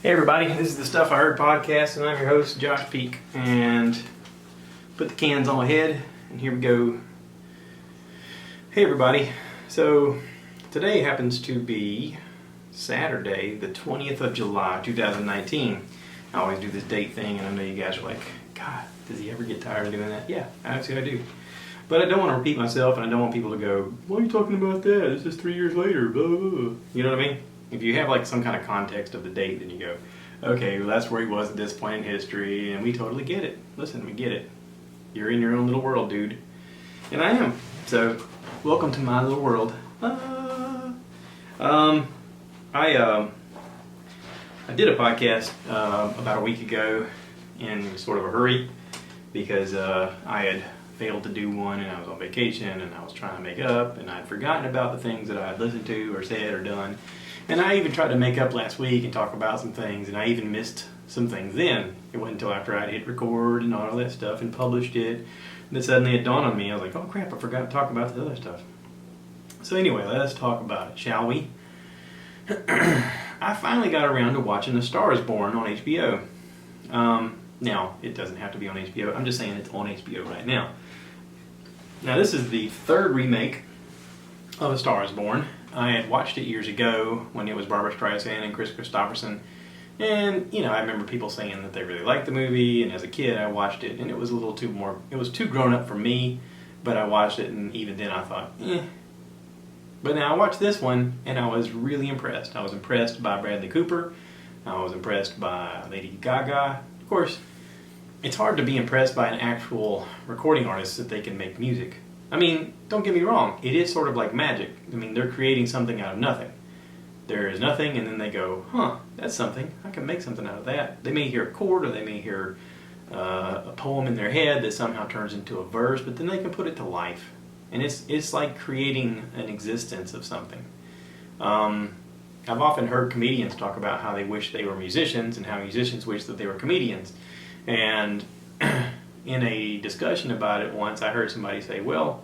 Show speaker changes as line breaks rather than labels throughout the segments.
Hey everybody, this is the Stuff I Heard podcast, and I'm your host, Josh Peak. And put the cans on my head, and here we go. Hey everybody, so today happens to be Saturday, the 20th of July, 2019. I always do this date thing, and I know you guys are like, God, does he ever get tired of doing that? Yeah, actually I do. But I don't want to repeat myself, and I don't want people to go, why are you talking about that? This is 3 years later, blah, blah, blah. You know what I mean? If you have like some kind of context of the date, then you go, okay, well that's where he was at this point in history, and we totally get it. Listen, we get it. You're in your own little world, dude. And I am. So, welcome to my little world. I did a podcast about a week ago in sort of a hurry because I had failed to do one, and I was on vacation, and I was trying to make up, and I'd forgotten about the things that I had listened to or said or done. And I even tried to make up last week and talk about some things, and I even missed some things then. It wasn't until after I'd hit record and all that stuff and published it that suddenly it dawned on me. I was like, oh crap, I forgot to talk about the other stuff. So anyway, let's talk about it, shall we? I finally got around to watching A Star is Born on HBO. Now, it doesn't have to be on HBO. I'm just saying it's on HBO right now. Now, this is the third remake of A Star is Born. I had watched it years ago when it was Barbra Streisand and Kris Kristofferson. And, you know, I remember people saying that they really liked the movie, and as a kid I watched it, and it was too grown up for me, but I watched it, and even then I thought, eh. But now I watched this one, and I was really impressed. I was impressed by Bradley Cooper. I was impressed by Lady Gaga. Of course, it's hard to be impressed by an actual recording artist that they can make music. I mean, don't get me wrong, it is sort of like magic. I mean, they're creating something out of nothing. There is nothing, and then they go, huh, that's something. I can make something out of that. They may hear a chord, or they may hear a poem in their head that somehow turns into a verse, but then they can put it to life. And it's like creating an existence of something. I've often heard comedians talk about how they wish they were musicians, and how musicians wish that they were comedians. And in a discussion about it once, I heard somebody say, well,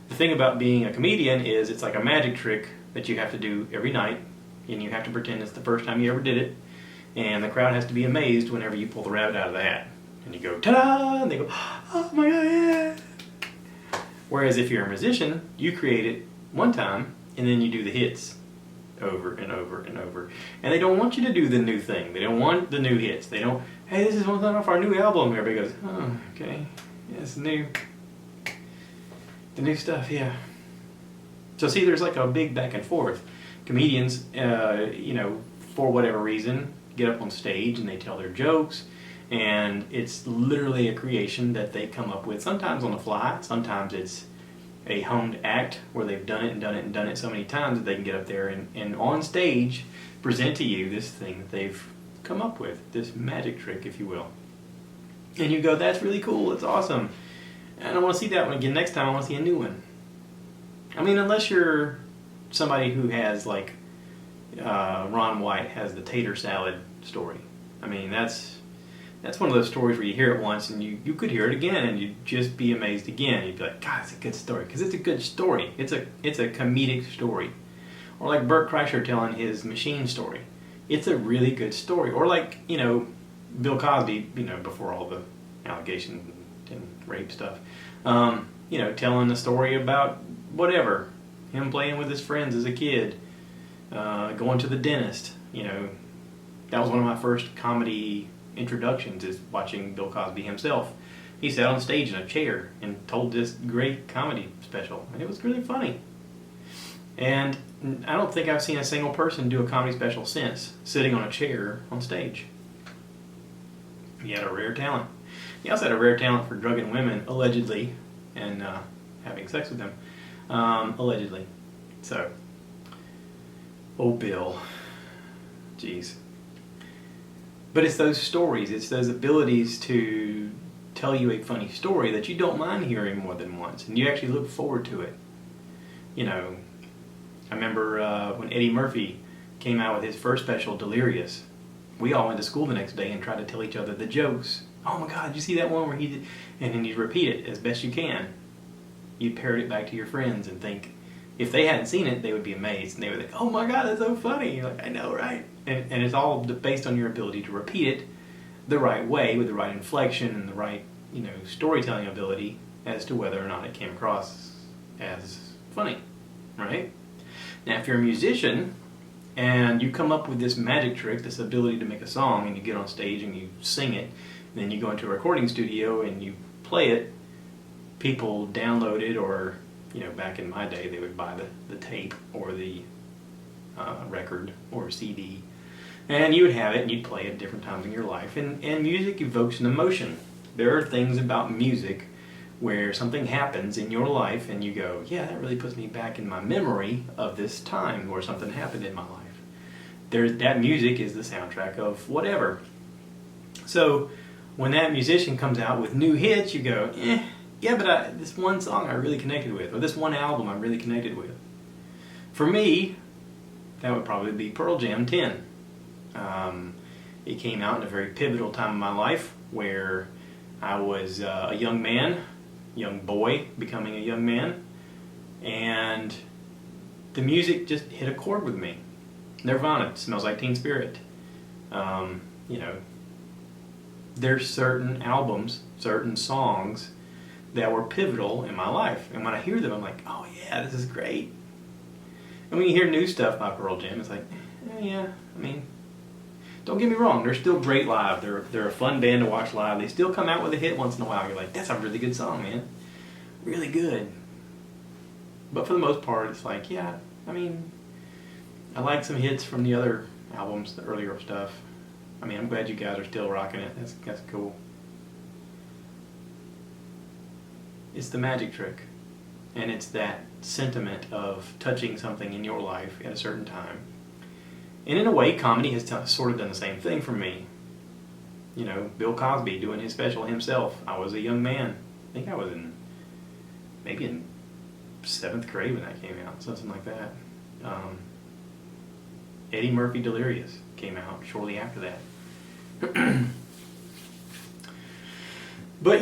the thing about being a comedian is it's like a magic trick that you have to do every night, and you have to pretend it's the first time you ever did it, and the crowd has to be amazed whenever you pull the rabbit out of the hat. And you go, ta-da! And they go, oh my god, yeah! Whereas if you're a musician, you create it one time, and then you do the hits over and over and over. And they don't want you to do the new thing. They don't want the new hits. They don't, hey, this is one off our new album. Everybody goes, oh, okay. Yeah, it's new. The new stuff, yeah. So see, there's like a big back and forth. Comedians, for whatever reason, get up on stage and they tell their jokes. And it's literally a creation that they come up with, sometimes on the fly. Sometimes it's a honed act where they've done it and done it and done it so many times that they can get up there and on stage present to you this thing that they've come up with, this magic trick, if you will. And you go, that's really cool, that's awesome. And I want to see that one again next time. I want to see a new one. I mean, unless you're somebody who has, like, Ron White has the tater salad story. I mean, that's one of those stories where you hear it once and you could hear it again and you'd just be amazed again. You'd be like, God, it's a good story. Because it's a good story. It's a comedic story. Or like Bert Kreischer telling his machine story. It's a really good story. Or like, Bill Cosby, before all the allegations and rape stuff, telling a story about whatever. Him playing with his friends as a kid. Going to the dentist. That was one of my first comedy introductions, is watching Bill Cosby himself. He sat on stage in a chair and told this great comedy special, and it was really funny. And I don't think I've seen a single person do a comedy special since, sitting on a chair on stage. He had a rare talent. He also had a rare talent for drugging women, allegedly, and having sex with them, allegedly. So, oh Bill, jeez. But it's those stories, it's those abilities to tell you a funny story that you don't mind hearing more than once, and you actually look forward to it. I remember when Eddie Murphy came out with his first special, Delirious, we all went to school the next day and tried to tell each other the jokes. Oh my God, did you see that one where he did? And then you repeat it as best you can. You parrot it back to your friends and think, if they hadn't seen it, they would be amazed and they would think, "Oh my God, that's so funny!" You're like, I know, right? And it's all based on your ability to repeat it the right way with the right inflection and the right, storytelling ability as to whether or not it came across as funny, right? Now, if you're a musician and you come up with this magic trick, this ability to make a song, and you get on stage and you sing it, and then you go into a recording studio and you play it, people download it, or back in my day they would buy the tape or the record or CD, and you would have it and you'd play it at different times in your life, and music evokes an emotion. There are things about music where something happens in your life and you go, yeah, that really puts me back in my memory of this time where something happened in my life. That music is the soundtrack of whatever. So when that musician comes out with new hits, you go, yeah, but this one song I really connected with, or this one album I'm really connected with. For me, that would probably be Pearl Jam 10. It came out in a very pivotal time in my life where I was a young boy becoming a young man, and the music just hit a chord with me. Nirvana, Smells Like Teen Spirit. There's certain albums, certain songs that were pivotal in my life, and when I hear them, I'm like, oh yeah, this is great. And when you hear new stuff by Pearl Jam, it's like, yeah, I mean, don't get me wrong, they're still great live. They're a fun band to watch live. They still come out with a hit once in a while. You're like, that's a really good song, man. Really good. But for the most part, it's like, yeah, I mean, I like some hits from the other albums, the earlier stuff. I mean, I'm glad you guys are still rocking it. That's cool. It's the magic trick. And it's that sentiment of touching something in your life at a certain time. And in a way, comedy has sort of done the same thing for me. Bill Cosby doing his special himself. I was a young man. I think I was maybe in 7th grade when that came out, something like that. Eddie Murphy Delirious came out shortly after that. But,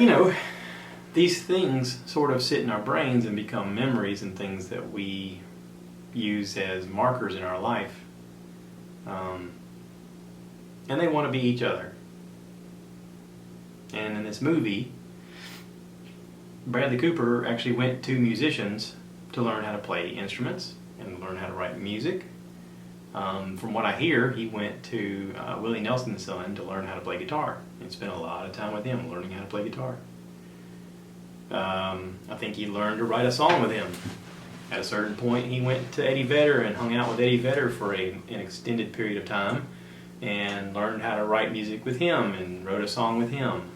these things sort of sit in our brains and become memories and things that we use as markers in our life. And they want to be each other. And in this movie, Bradley Cooper actually went to musicians to learn how to play instruments and learn how to write music. From what I hear, he went to Willie Nelson's son to learn how to play guitar and spent a lot of time with him learning how to play guitar. I think he learned to write a song with him. At a certain point, he went to Eddie Vedder and hung out with Eddie Vedder for an extended period of time and learned how to write music with him and wrote a song with him.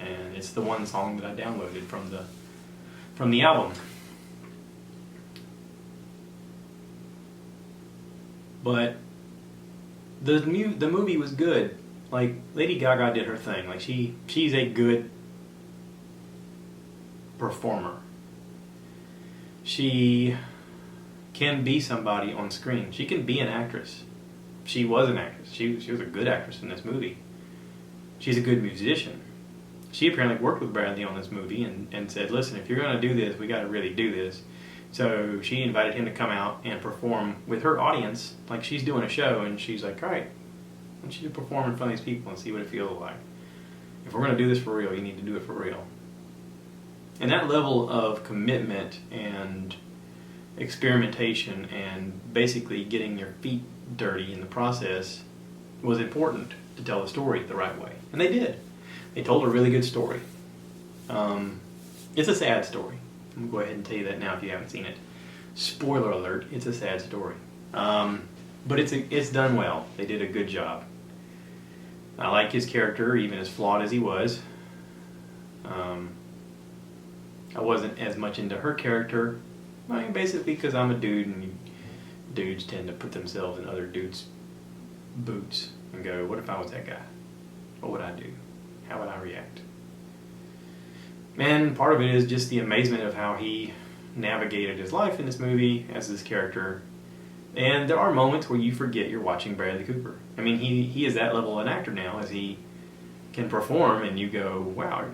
And it's the one song that I downloaded from the album. But the movie was good. Like, Lady Gaga did her thing. Like, she's a good performer. She can be somebody on screen. She can be an actress. She was an actress. She was a good actress in this movie. She's a good musician. She apparently worked with Bradley on this movie and said, listen, if you're going to do this, we got to really do this. So she invited him to come out and perform with her audience, like she's doing a show, and she's like, all right, I want you to perform in front of these people and see what it feels like. If we're going to do this for real, you need to do it for real. And that level of commitment and experimentation and basically getting your feet dirty in the process was important to tell the story the right way. And they did. They told a really good story. It's a sad story. I'm going to go ahead and tell you that now if you haven't seen it. Spoiler alert, it's a sad story. But it's done well. They did a good job. I like his character, even as flawed as he was. I wasn't as much into her character. I mean, basically because I'm a dude, and dudes tend to put themselves in other dudes' boots and go, what if I was that guy? What would I do? How would I react? And part of it is just the amazement of how he navigated his life in this movie as this character. And there are moments where you forget you're watching Bradley Cooper. I mean, he is that level of an actor now, as he can perform, and you go, wow,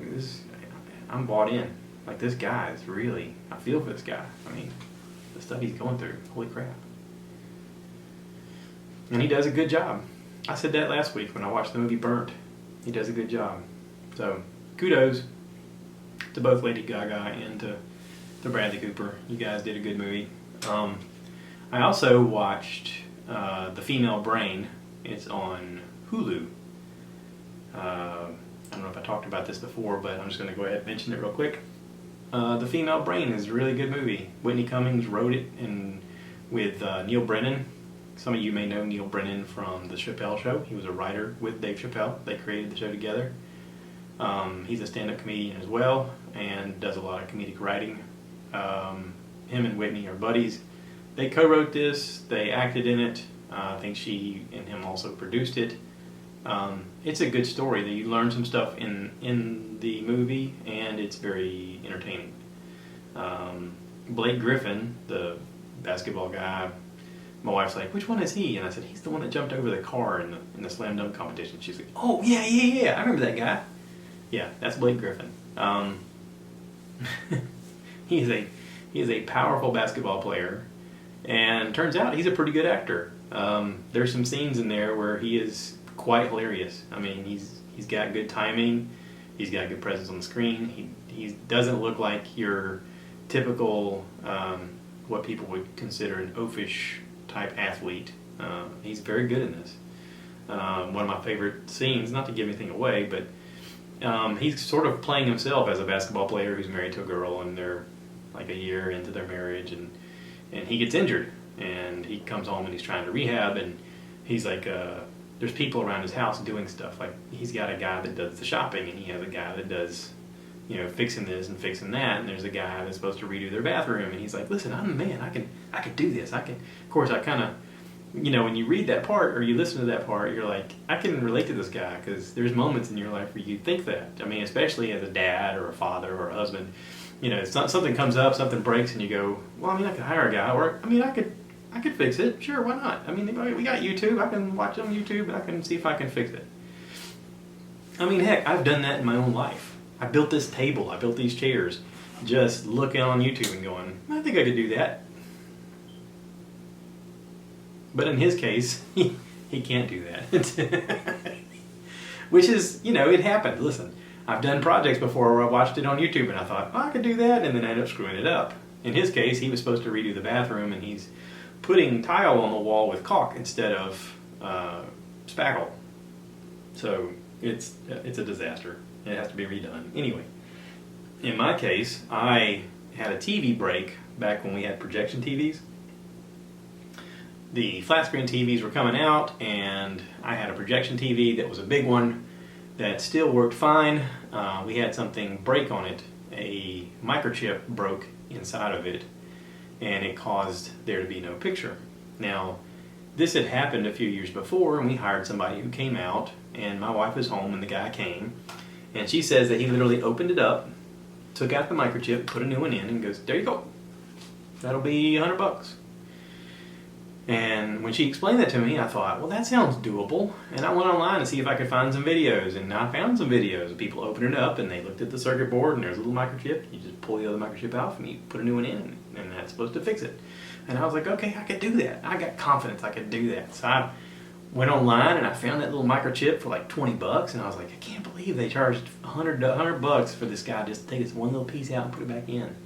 I'm bought in. Like, this guy is really, I feel for this guy. I mean, the stuff he's going through. Holy crap. And he does a good job. I said that last week when I watched the movie Burnt. He does a good job. So, kudos to both Lady Gaga and to Bradley Cooper. You guys did a good movie. I also watched The Female Brain. It's on Hulu. I don't know if I talked about this before, but I'm just going to go ahead and mention it real quick. The Female Brain is a really good movie. Whitney Cummings wrote it with Neil Brennan. Some of you may know Neil Brennan from The Chappelle Show. He was a writer with Dave Chappelle. They created the show together. He's a stand-up comedian as well and does a lot of comedic writing. Him and Whitney are buddies. They co-wrote this. They acted in it. I think she and him also produced it. It's a good story. That you learn some stuff in the movie, and it's very entertaining. Blake Griffin, the basketball guy, my wife's like, which one is he? And I said, he's the one that jumped over the car in the slam dunk competition. She's like, oh, yeah, I remember that guy. Yeah, that's Blake Griffin. He is a powerful basketball player, and turns out he's a pretty good actor. There's some scenes in there where he is quite hilarious. I mean, he's got good timing. He's got good presence on the screen. He doesn't look like your typical what people would consider an oafish type athlete. He's very good in this. One of my favorite scenes, not to give anything away, but he's sort of playing himself as a basketball player who's married to a girl, and they're like a year into their marriage, and he gets injured, and he comes home and he's trying to rehab, and he's like, there's people around his house doing stuff. Like, he's got a guy that does the shopping, and he has a guy that does, fixing this and fixing that, and there's a guy that's supposed to redo their bathroom, and he's like, listen, I'm the man, I can do this, of course, I kind of, when you read that part, or you listen to that part, you're like, I can relate to this guy, because there's moments in your life where you think that. I mean, especially as a dad, or a father, or a husband, something comes up, something breaks, and you go, well, I could hire a guy, or, I could fix it, sure, why not? We got YouTube, I can watch on YouTube, and I can see if I can fix it. Heck, I've done that in my own life. I built this table, I built these chairs, just looking on YouTube and going, I think I could do that. But in his case, he can't do that. Which is, it happened. Listen, I've done projects before where I watched it on YouTube and I thought, I could do that, and then I ended up screwing it up. In his case, he was supposed to redo the bathroom, and he's putting tile on the wall with caulk instead of spackle. So it's a disaster. It has to be redone. Anyway, in my case, I had a TV break back when we had projection TVs. The flat screen TVs were coming out, and I had a projection TV that was a big one that still worked fine. We had something break on it. A microchip broke inside of it, and it caused there to be no picture. Now, this had happened a few years before, and we hired somebody who came out, and my wife was home when the guy came, and she says that he literally opened it up, took out the microchip, put a new one in, and goes, there you go. That'll be $100. And when she explained that to me, I thought, well, that sounds doable. And I went online to see if I could find some videos, and I found some videos of people opening it up, and they looked at the circuit board, and there's a little microchip. You just pull the other microchip out, and you put a new one in, and that's supposed to fix it. And I was like, okay, I could do that. I got confidence I could do that. So I went online, and I found that little microchip for like $20, and I was like, I can't believe they charged $100 for this guy just to take this one little piece out and put it back in.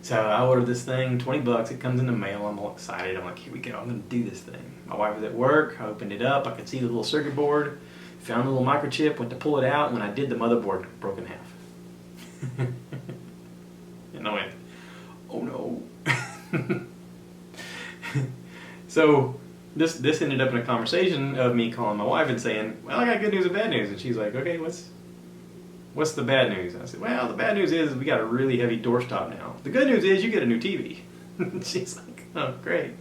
So I ordered this thing, $20, it comes in the mail, I'm all excited, I'm like, here we go, I'm going to do this thing. My wife was at work, I opened it up, I could see the little circuit board, found the little microchip, went to pull it out, and when I did, the motherboard broke in half. And I went, oh no. So this ended up in a conversation of me calling my wife and saying, well, I got good news and bad news. And she's like, okay, what's the bad news? And I said, well, the bad news is we got a really heavy doorstop now. The good news is you get a new TV. She's like, oh, great.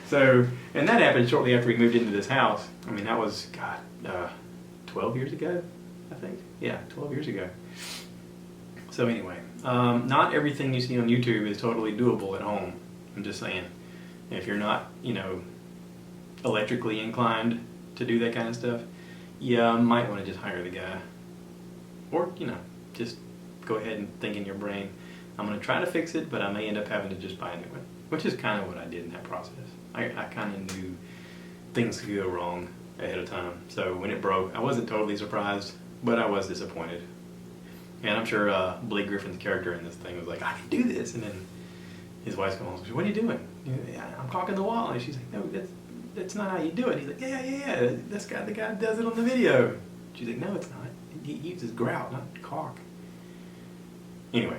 So, and that happened shortly after we moved into this house. That was, 12 years ago, I think. Yeah, 12 years ago. So anyway, not everything you see on YouTube is totally doable at home. I'm just saying. If you're not, electrically inclined to do that kind of stuff, yeah, might want to just hire the guy. Or, just go ahead and think in your brain, I'm going to try to fix it, but I may end up having to just buy a new one, which is kind of what I did in that process. I kind of knew things could go wrong ahead of time. So when it broke, I wasn't totally surprised, but I was disappointed. And I'm sure Blake Griffin's character in this thing was like, I can do this. And then his wife's going, what are you doing? I'm caulking the wall. And she's like, no, that's not how you do it. He's like, yeah. The guy does it on the video. She's like, no, it's not. He uses grout, not caulk. Anyway,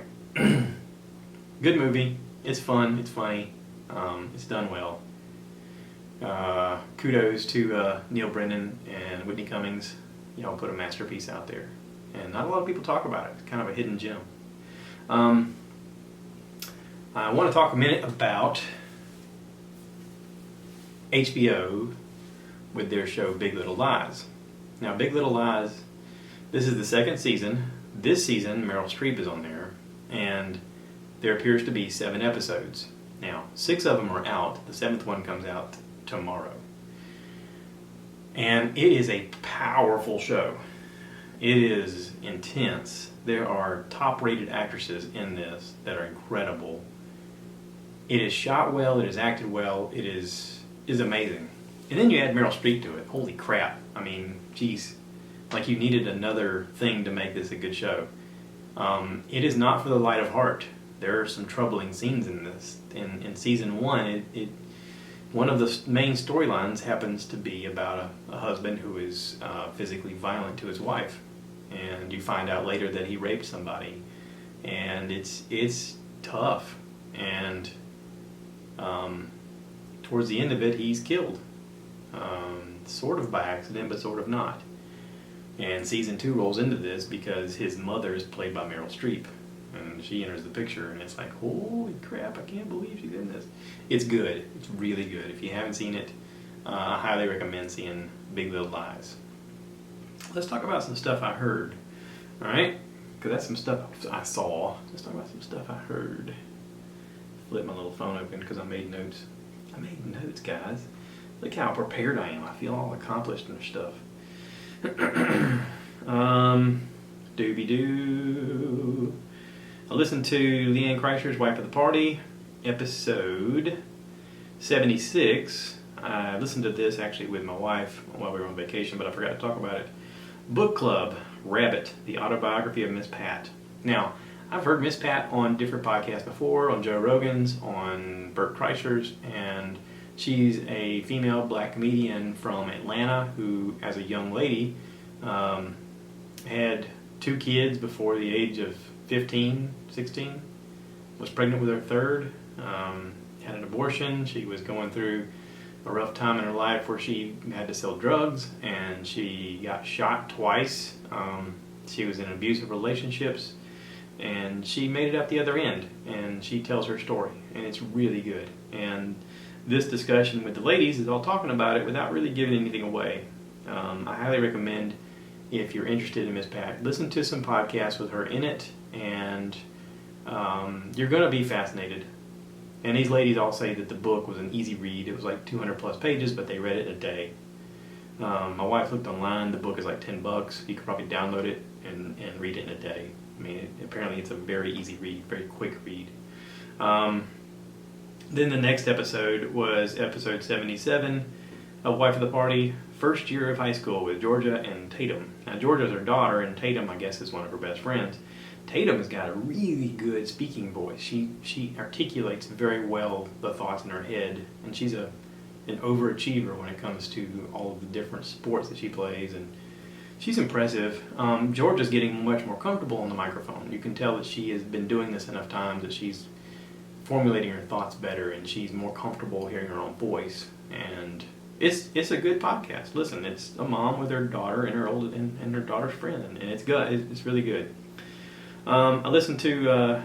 good movie. It's fun. It's funny. It's done well. Kudos to Neil Brennan and Whitney Cummings. Y'all put a masterpiece out there. And not a lot of people talk about it. It's kind of a hidden gem. I want to talk a minute about HBO with their show Big Little Lies. Now, Big Little Lies, this is the second season. This season, Meryl Streep is on there, and there appears to be 7 episodes. Now, 6 of them are out. The 7th one comes out tomorrow. And it is a powerful show. It is intense. There are top-rated actresses in this that are incredible. It is shot well. It is acted well. It is amazing. And then you add Meryl Streep to it. Holy crap. I mean, geez. Like you needed another thing to make this a good show. It is not for the light of heart. There are some troubling scenes in this. In season 1, one of the main storylines happens to be about a husband who is physically violent to his wife. And you find out later that he raped somebody. And it's tough. And towards the end of it, he's killed. Sort of by accident, but sort of not. And season 2 rolls into this because his mother is played by Meryl Streep. And she enters the picture, and it's like, holy crap, I can't believe she's in this. It's good. It's really good. If you haven't seen it, I highly recommend seeing Big Little Lies. Let's talk about some stuff I heard. All right? Because that's some stuff I saw. Let's talk about some stuff I heard. Flip my little phone open because I made notes. I made notes, guys. Look how prepared I am. I feel all accomplished and stuff. Doobie-doo. I listened to Leanne Kreischer's Wife of the Party, episode 76. I listened to this actually with my wife while we were on vacation, but I forgot to talk about it. Book Club, Rabbit, the autobiography of Miss Pat. Now, I've heard Miss Pat on different podcasts before, on Joe Rogan's, on Bert Kreischer's, and she's a female black comedian from Atlanta who, as a young lady, had 2 kids before the age of 15, 16, was pregnant with her 3rd, had an abortion. She was going through a rough time in her life where she had to sell drugs, and she got shot twice. She was in abusive relationships, and she made it out the other end, and she tells her story, and it's really good. And this discussion with the ladies is all talking about it without really giving anything away. I highly recommend, if you're interested in Miss Pat, listen to some podcasts with her in it, and you're going to be fascinated. And these ladies all say that the book was an easy read. It was like 200 plus pages, but they read it in a day. My wife looked online. The book is like $10. You could probably download it and read it in a day. I mean, apparently it's a very easy read, very quick read. Then the next episode was episode 77 of Wife of the Party, first year of high school with Georgia and Tatum. Now, Georgia's her daughter, and Tatum, I guess, is one of her best friends. Tatum has got a really good speaking voice. She articulates very well the thoughts in her head, and she's an overachiever when it comes to all of the different sports that she plays, and she's impressive. Georgia's getting much more comfortable on the microphone. You can tell that she has been doing this enough times that she's formulating her thoughts better, and she's more comfortable hearing her own voice. And it's a good podcast. Listen, it's a mom with her daughter and her daughter's friend, and it's good. It's really good. I listened to.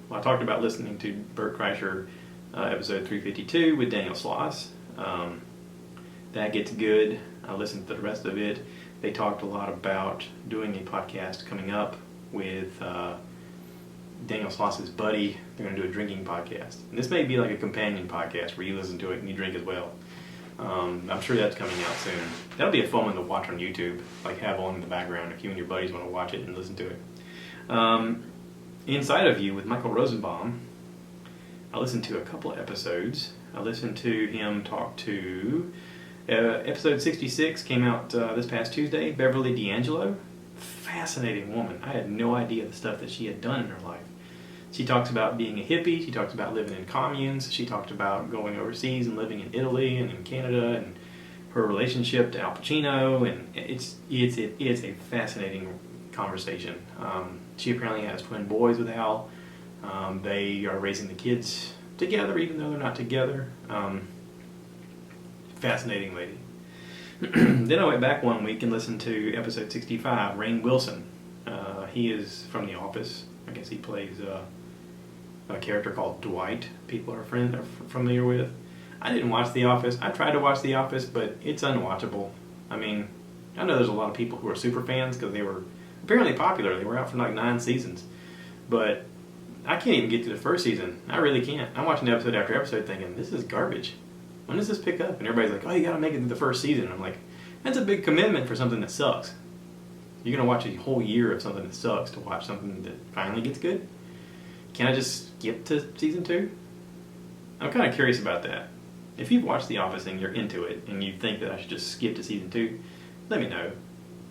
I talked about listening to Bert Kreischer episode 352 with Daniel Sloss. That gets good. I listened to the rest of it. They talked a lot about doing a podcast coming up with Daniel Sloss's buddy. They're going to do a drinking podcast. And this may be like a companion podcast where you listen to it and you drink as well. I'm sure that's coming out soon. That'll be a fun one to watch on YouTube, like have on in the background if you and your buddies want to watch it and listen to it. Inside of You with Michael Rosenbaum. I listened to a couple of episodes. I listened to him talk to episode 66 came out this past Tuesday. Beverly D'Angelo, fascinating woman. I had no idea the stuff that she had done in her life. She talks about being a hippie. She talks about living in communes. She talked about going overseas and living in Italy and in Canada, and her relationship to Al Pacino. And it's a fascinating conversation. She apparently has twin boys with Al. They are raising the kids together, even though they're not together. Fascinating lady. Then I went back one week and listened to episode 65, Rainn Wilson. He is from The Office. I guess he plays a character called Dwight. People are familiar with. I didn't watch The Office. I tried to watch The Office, but it's unwatchable. I mean, I know there's a lot of people who are super fans because they were apparently popular. They were out for like 9 seasons. But I can't even get to the first season. I really can't. I'm watching episode after episode thinking, this is garbage. When does this pick up? And everybody's like, oh, you got to make it through the first season. And I'm like, that's a big commitment for something that sucks. You're going to watch a whole year of something that sucks to watch something that finally gets good? Can I just skip to season 2? I'm kind of curious about that. If you've watched The Office and you're into it and you think that I should just skip to season 2, let me know.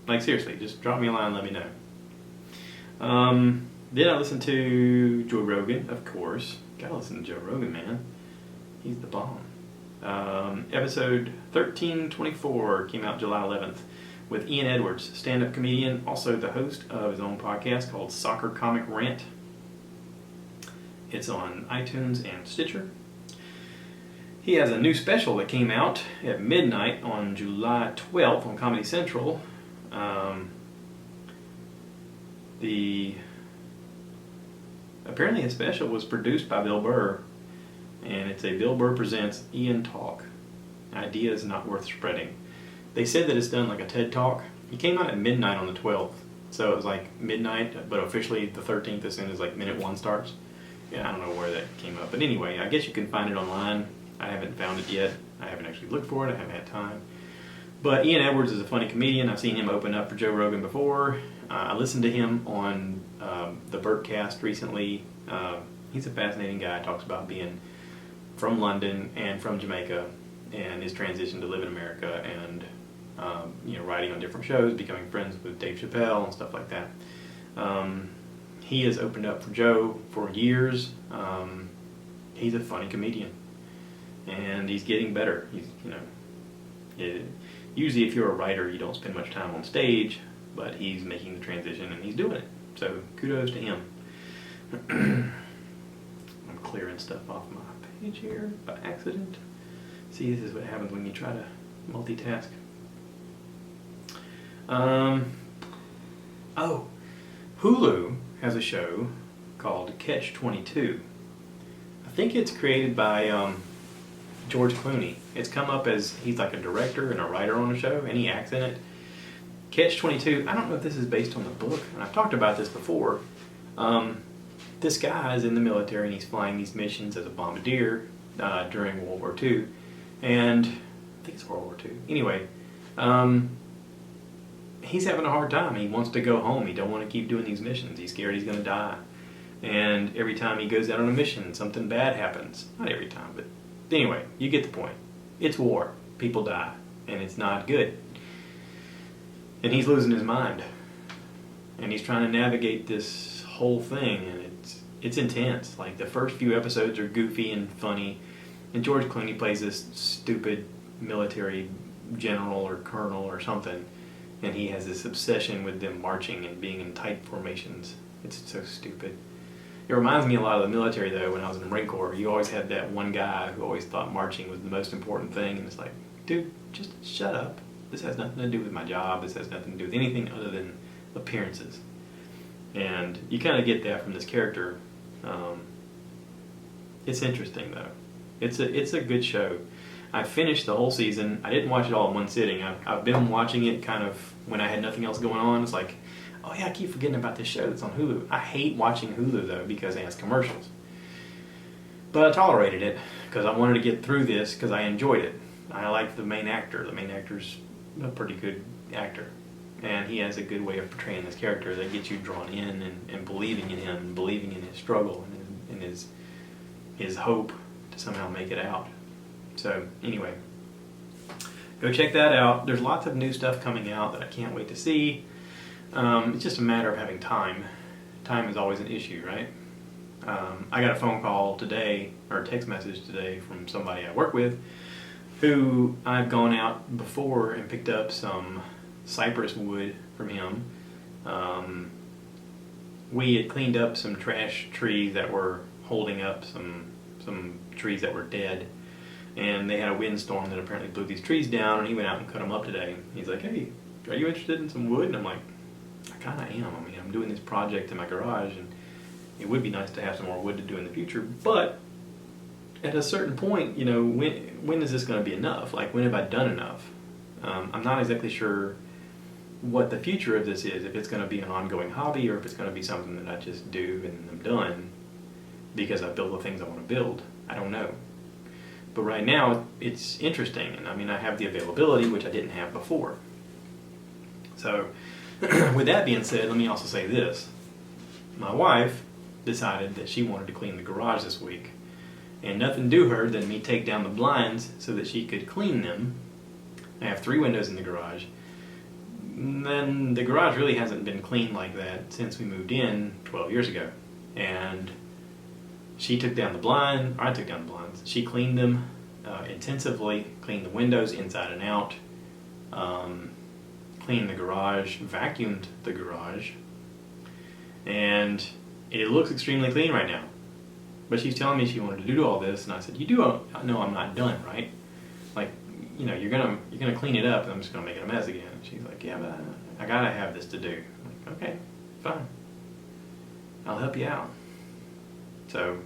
Like, seriously, just drop me a line and let me know. Then I listened to Joe Rogan, of course. Gotta listen to Joe Rogan, man. He's the bomb. Episode 1324 came out July 11th with Ian Edwards, stand-up comedian, also the host of his own podcast called Soccer Comic Rant. It's on iTunes and Stitcher. He has a new special that came out at midnight on July 12th on Comedy Central. Apparently his special was produced by Bill Burr, and it's a Bill Burr Presents Ian Talk. Ideas Not Worth Spreading. They said that it's done like a TED Talk. It came out at midnight on the 12th, so it was like midnight, but officially the 13th as soon as like minute 1 starts. Yeah, I don't know where that came up, but anyway, I guess you can find it online. I haven't found it yet. I haven't actually looked for it. I haven't had time. But Ian Edwards is a funny comedian. I've seen him open up for Joe Rogan before. I listened to him on the Bertcast recently. He's a fascinating guy. Talks about being from London and from Jamaica and his transition to live in America and writing on different shows, becoming friends with Dave Chappelle and stuff like that. He has opened up for Joe for years. He's a funny comedian, and he's getting better. Usually if you're a writer, you don't spend much time on stage, but he's making the transition and he's doing it. So kudos to him. I'm clearing stuff off my page here by accident. See, this is what happens when you try to multitask. Hulu has a show called Catch-22. I think it's created by George Clooney. It's come up as he's like a director and a writer on the show, and he acts in it. Catch-22, I don't know if this is based on the book, and I've talked about this before. This guy is in the military, and he's flying these missions as a bombardier during World War II. And I think it's World War II. Anyway, he's having a hard time. He wants to go home. He don't want to keep doing these missions. He's scared he's going to die. And every time he goes out on a mission, something bad happens. Not every time, but anyway, you get the point. It's war. People die. And it's not good. And he's losing his mind. And he's trying to navigate this whole thing, and it's intense. Like, the first few episodes are goofy and funny, and George Clooney plays this stupid military general or colonel or something, and he has this obsession with them marching and being in tight formations. It's so stupid. It reminds me a lot of the military, though. When I was in the Marine Corps, you always had that one guy who always thought marching was the most important thing, and it's like, dude, just shut up. This has nothing to do with my job. This has nothing to do with anything other than appearances. And you kind of get that from this character. It's interesting, though. It's a good show. I finished the whole season. I didn't watch it all in one sitting. I've been watching it kind of when I had nothing else going on. It's like, oh yeah, I keep forgetting about this show that's on Hulu. I hate watching Hulu, though, because it has commercials. But I tolerated it because I wanted to get through this because I enjoyed it. I like the main actor. The main actor's a pretty good actor. And he has a good way of portraying this character that gets you drawn in and believing in him, and believing in his struggle and his hope to somehow make it out. So anyway, go check that out. There's lots of new stuff coming out that I can't wait to see. It's just a matter of having time. Time is always an issue, right? I got a phone call today, or a text message today from somebody I work with who I've gone out before and picked up some cypress wood from him. We had cleaned up some trash trees that were holding up some trees that were dead, and they had a windstorm that apparently blew these trees down, and he went out and cut them up today. He's like, hey, are you interested in some wood? And I'm like, I kind of am. I mean, I'm doing this project in my garage, and it would be nice to have some more wood to do in the future, but at a certain point, you know, when is this going to be enough? Like, when have I done enough? I'm not exactly sure what the future of this is, if it's going to be an ongoing hobby or if it's going to be something that I just do and I'm done because I've built the things I want to build. I don't know. But right now, it's interesting, and I mean, I have the availability, which I didn't have before. So, with that being said, let me also say this. My wife decided that she wanted to clean the garage this week, and nothing do her than me take down the blinds so that she could clean them. I have 3 windows in the garage. And then the garage really hasn't been cleaned like that since we moved in 12 years ago. And she took down the blind, or I took down the blinds. She cleaned them intensively, cleaned the windows inside and out, cleaned the garage, vacuumed the garage, and it looks extremely clean right now. But she's telling me she wanted to do all this, and I said, you do know I'm not done, right? Like, you know, you're gonna clean it up, and I'm just gonna make it a mess again. And she's like, yeah, but I gotta have this to do. I'm like, okay, fine. I'll help you out. So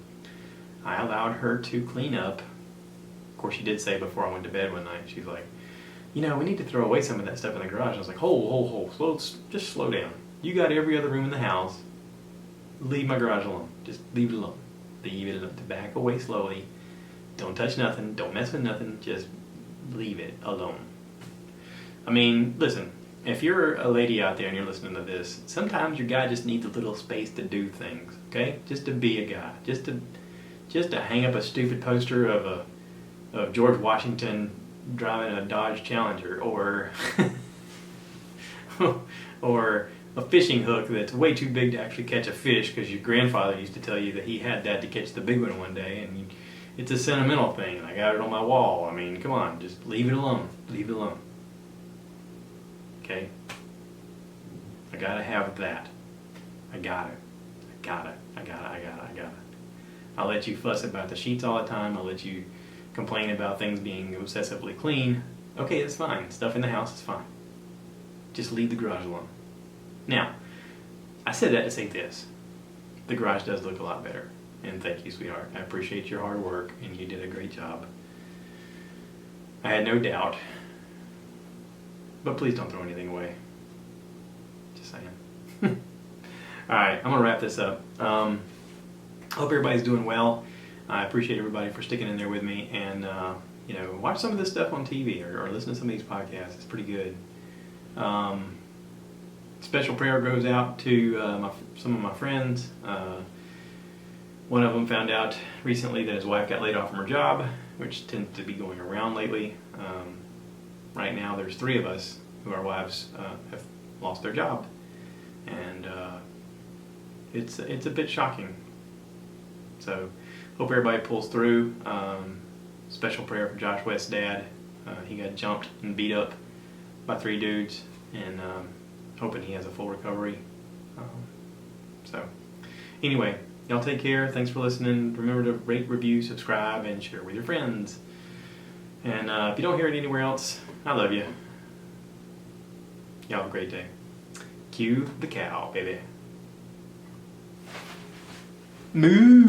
I allowed her to clean up. Of course, she did say before I went to bed one night, she's like, you know, we need to throw away some of that stuff in the garage. I was like, just slow down. You got every other room in the house. Leave my garage alone. Just leave it alone. Leave it alone. To back away slowly. Don't touch nothing. Don't mess with nothing. Just leave it alone. I mean, listen, if you're a lady out there and you're listening to this, sometimes your guy just needs a little space to do things, okay? Just to be a guy. Just to hang up a stupid poster of George Washington driving a Dodge Challenger, or or a fishing hook that's way too big to actually catch a fish because your grandfather used to tell you that he had that to catch the big one day, and it's a sentimental thing, and I got it on my wall. I mean, come on, just leave it alone. Leave it alone. Okay? I gotta have that. I got it. I'll let you fuss about the sheets all the time. I'll let you complain about things being obsessively clean. Okay, that's fine. Stuff in the house is fine. Just leave the garage alone. Now, I said that to say this. The garage does look a lot better. And thank you, sweetheart. I appreciate your hard work, and you did a great job. I had no doubt. But please don't throw anything away. Just saying. Alright, I'm going to wrap this up. Hope everybody's doing well. I appreciate everybody for sticking in there with me, and you know, watch some of this stuff on TV or listen to some of these podcasts. It's pretty good. Special prayer goes out to some of my friends. One of them found out recently that his wife got laid off from her job, which tends to be going around lately. Right now, there's 3 of us who our wives have lost their job, and it's a bit shocking. So, hope everybody pulls through. Special prayer for Josh West's dad. He got jumped and beat up by 3 dudes, and hoping he has a full recovery. So, anyway, y'all take care. Thanks for listening. Remember to rate, review, subscribe, and share with your friends. And if you don't hear it anywhere else, I love you. Y'all have a great day. Cue the cow, baby. Moo!